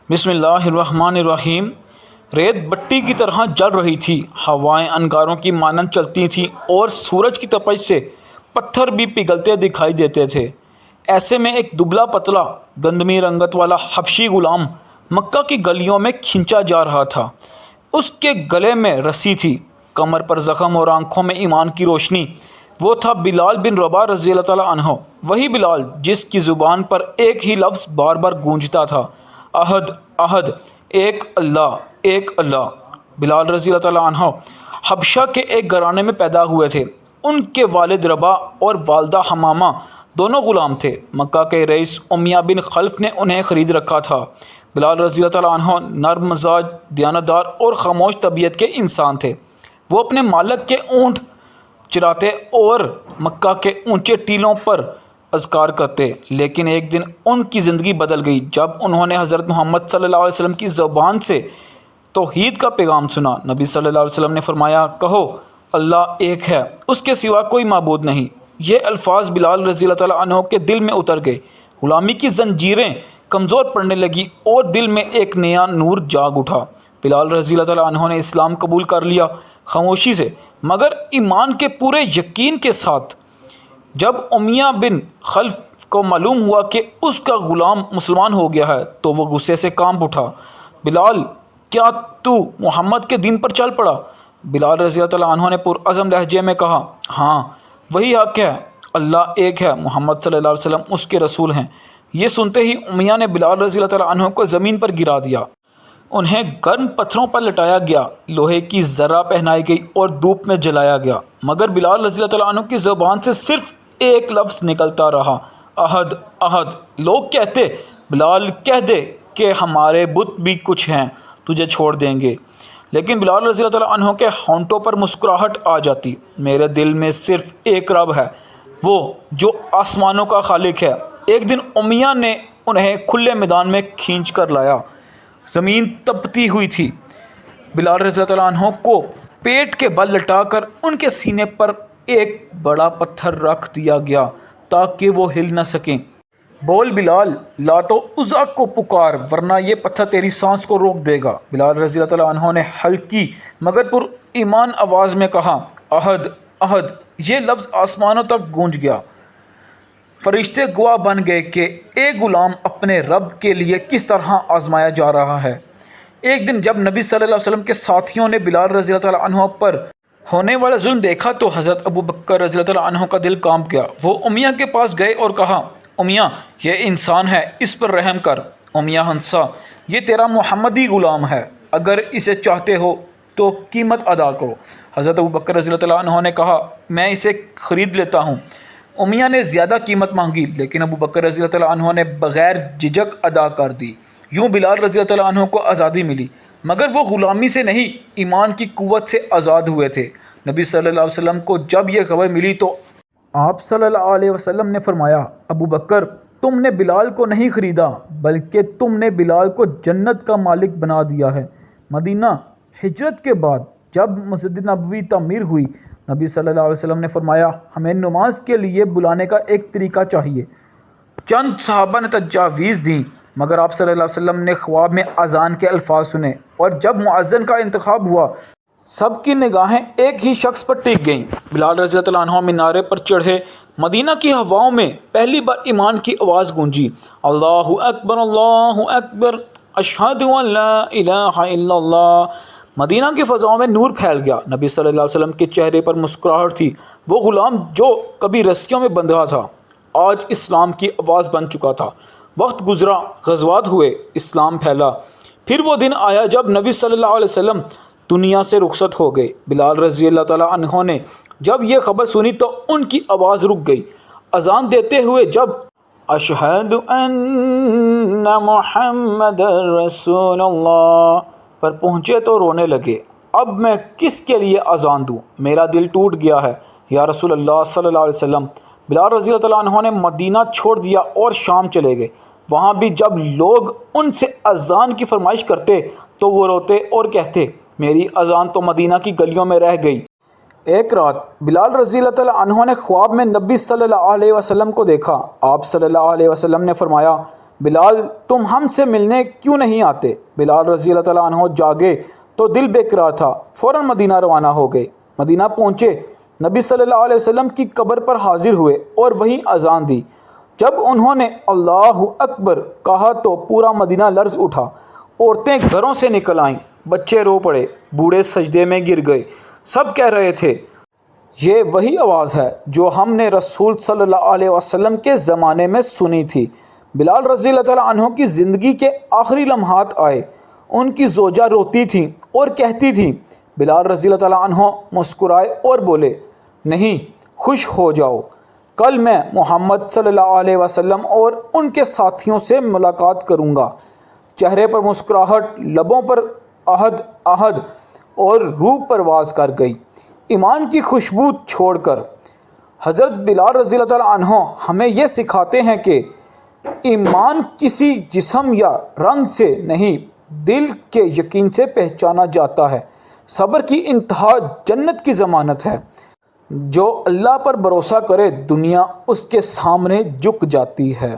بسم اللہ الرحمن الرحیم۔ ریت بٹی کی طرح جل رہی تھی، ہوائیں انگاروں کی مانند چلتی تھیں اور سورج کی تپش سے پتھر بھی پگھلتے دکھائی دیتے تھے۔ ایسے میں ایک دبلا پتلا گندمی رنگت والا حبشی غلام مکہ کی گلیوں میں کھینچا جا رہا تھا۔ اس کے گلے میں رسی تھی، کمر پر زخم اور آنکھوں میں ایمان کی روشنی۔ وہ تھا بلال بن رباح رضی اللہ تعالیٰ عنہ، وہی بلال جس کی زبان پر ایک ہی لفظ بار بار گونجتا تھا، احد احد، ایک اللہ ایک اللہ۔ بلال رضی اللہ تعالیٰ عنہ حبشہ کے ایک گھرانے میں پیدا ہوئے تھے۔ ان کے والد رباح اور والدہ حمامہ دونوں غلام تھے۔ مکہ کے رئیس امیہ بن خلف نے انہیں خرید رکھا تھا۔ بلال رضی اللہ تعالیٰ عنہ نرم مزاج، دیانتدار اور خاموش طبیعت کے انسان تھے۔ وہ اپنے مالک کے اونٹ چراتے اور مکہ کے اونچے ٹیلوں پر اذکار کرتے، لیکن ایک دن ان کی زندگی بدل گئی جب انہوں نے حضرت محمد صلی اللہ علیہ وسلم کی زبان سے توحید کا پیغام سنا۔ نبی صلی اللہ علیہ وسلم نے فرمایا، کہو اللہ ایک ہے، اس کے سوا کوئی معبود نہیں۔ یہ الفاظ بلال رضی اللہ تعالیٰ عنہ کے دل میں اتر گئے۔ غلامی کی زنجیریں کمزور پڑنے لگی اور دل میں ایک نیا نور جاگ اٹھا۔ بلال رضی اللہ تعالیٰ عنہ نے اسلام قبول کر لیا، خاموشی سے مگر ایمان کے پورے یقین کے ساتھ۔ جب امیہ بن خلف کو معلوم ہوا کہ اس کا غلام مسلمان ہو گیا ہے تو وہ غصے سے کانپ اٹھا۔ بلال، کیا تو محمد کے دین پر چل پڑا؟ بلال رضی اللہ تعالیٰ عنہ نے پرعزم لہجے میں کہا، ہاں وہی حق ہے، اللہ ایک ہے، محمد صلی اللہ علیہ وسلم اس کے رسول ہیں۔ یہ سنتے ہی امیہ نے بلال رضی اللہ تعالیٰ عنہ کو زمین پر گرا دیا۔ انہیں گرم پتھروں پر لٹایا گیا، لوہے کی ذرہ پہنائی گئی اور دھوپ میں جلایا گیا، مگر بلال رضی اللہ تعالیٰ عنہ کی زبان سے صرف ایک لفظ نکلتا رہا، احد احد۔ لوگ کہتے، بلال کہہ دے کہ ہمارے بت بھی کچھ ہیں، تجھے چھوڑ دیں گے، لیکن بلال رضی اللہ تعالیٰ عنہ کے ہونٹوں پر مسکراہٹ آ جاتی۔ میرے دل میں صرف ایک رب ہے، وہ جو آسمانوں کا خالق ہے۔ ایک دن امیہ نے انہیں کھلے میدان میں کھینچ کر لایا، زمین تپتی ہوئی تھی۔ بلال رضی اللہ تعالیٰ عنہ کو پیٹ کے بل لٹا کر ان کے سینے پر ایک بڑا پتھر رکھ دیا گیا تاکہ وہ ہل نہ سکیں۔ بول بلال، لات و عزیٰ کو پکار ورنہ یہ پتھر تیری سانس کو روک دے گا۔ بلال رضی اللہ تعالیٰ عنہ نے ہلکی مگر پر ایمان آواز میں کہا، احد احد۔ یہ لفظ آسمانوں تک گونج گیا۔ فرشتے گواہ بن گئے کہ ایک غلام اپنے رب کے لیے کس طرح آزمایا جا رہا ہے۔ ایک دن جب نبی صلی اللہ علیہ وسلم کے ساتھیوں نے بلال رضی اللہ تعالیٰ عنہ پر ہونے والا ظلم دیکھا تو حضرت ابو بکر رضی اللہ تعالیٰ عنہ کا دل کانپ گیا۔ وہ امیہ کے پاس گئے اور کہا، امیہ، یہ انسان ہے، اس پر رحم کر۔ امیہ ہنسا، یہ تیرا محمدی غلام ہے، اگر اسے چاہتے ہو تو قیمت ادا کرو۔ حضرت ابو بکر رضی اللہ تعالیٰ عنہ نے کہا، میں اسے خرید لیتا ہوں۔ امیہ نے زیادہ قیمت مانگی لیکن ابو بکر رضی اللہ تعالیٰ عنہ نے بغیر جھجک ادا کر دی۔ یوں بلال رضی اللہ تعالیٰ عنہ کو آزادی ملی، مگر وہ غلامی سے نہیں، ایمان کی قوت سے آزاد ہوئے تھے۔ نبی صلی اللہ علیہ وسلم کو جب یہ خبر ملی تو آپ صلی اللہ علیہ وسلم نے فرمایا، ابو بکر، تم نے بلال کو نہیں خریدا بلکہ تم نے بلال کو جنت کا مالک بنا دیا ہے۔ مدینہ ہجرت کے بعد جب مسجد نبوی تعمیر ہوئی، نبی صلی اللہ علیہ وسلم نے فرمایا، ہمیں نماز کے لیے بلانے کا ایک طریقہ چاہیے۔ چند صحابہ نے تجاویز دیں مگر آپ صلی اللہ علیہ وسلم نے خواب میں اذان کے الفاظ سنے اور جب مؤذن کا انتخاب ہوا سب کی نگاہیں ایک ہی شخص پر ٹک گئیں۔ بلال رضی اللہ عنہ مینارے پر چڑھے۔ مدینہ کی ہواؤں میں پہلی بار ایمان کی آواز گونجی، اللہ اکبر، اشہد ان لا الہ الا اللہ۔ مدینہ کی فضاؤں میں نور پھیل گیا۔ نبی صلی اللہ علیہ وسلم کے چہرے پر مسکراہٹ تھی۔ وہ غلام جو کبھی رسیوں میں بندھا تھا آج اسلام کی آواز بن چکا تھا۔ وقت گزرا، غزوات ہوئے، اسلام پھیلا۔ پھر وہ دن آیا جب نبی صلی اللہ علیہ وسلم دنیا سے رخصت ہو گئے۔ بلال رضی اللہ تعالیٰ عنہ نے جب یہ خبر سنی تو ان کی آواز رک گئی۔ اذان دیتے ہوئے جب اشہد ان محمد رسول اللہ پر پہنچے تو رونے لگے۔ اب میں کس کے لیے اذان دوں؟ میرا دل ٹوٹ گیا ہے یا رسول اللہ صلی اللہ علیہ وسلم۔ بلال رضی اللہ تعالیٰ عنہ نے مدینہ چھوڑ دیا اور شام چلے گئے۔ وہاں بھی جب لوگ ان سے اذان کی فرمائش کرتے تو وہ روتے اور کہتے، میری اذان تو مدینہ کی گلیوں میں رہ گئی۔ ایک رات بلال رضی اللہ تعالیٰ عنہ نے خواب میں نبی صلی اللہ علیہ وسلم کو دیکھا۔ آپ صلی اللہ علیہ وسلم نے فرمایا، بلال تم ہم سے ملنے کیوں نہیں آتے؟ بلال رضی اللہ تعالیٰ عنہ جاگے تو دل بے قرار تھا، فوراً مدینہ روانہ ہو گئے۔ مدینہ پہنچے، نبی صلی اللہ علیہ وسلم کی قبر پر حاضر ہوئے اور وہیں اذان دی۔ جب انہوں نے اللہ اکبر کہا تو پورا مدینہ لرز اٹھا، عورتیں گھروں سے نکل آئیں، بچے رو پڑے، بوڑھے سجدے میں گر گئے۔ سب کہہ رہے تھے یہ وہی آواز ہے جو ہم نے رسول صلی اللہ علیہ وسلم کے زمانے میں سنی تھی۔ بلال رضی اللہ تعالیٰ عنہ کی زندگی کے آخری لمحات آئے، ان کی زوجہ روتی تھیں اور کہتی تھیں۔ بلال رضی اللہ تعالیٰ عنہ مسکرائے اور بولے، نہیں، خوش ہو جاؤ، کل میں محمد صلی اللہ علیہ وسلم اور ان کے ساتھیوں سے ملاقات کروں گا۔ چہرے پر مسکراہٹ، لبوں پر احد احد اور روح پرواز کر گئی، ایمان کی خوشبو چھوڑ کر۔ حضرت بلال رضی اللہ تعالیٰ عنہ ہمیں یہ سکھاتے ہیں کہ ایمان کسی جسم یا رنگ سے نہیں، دل کے یقین سے پہچانا جاتا ہے۔ صبر کی انتہا جنت کی ضمانت ہے۔ جو اللہ پر بھروسہ کرے دنیا اس کے سامنے جھک جاتی ہے۔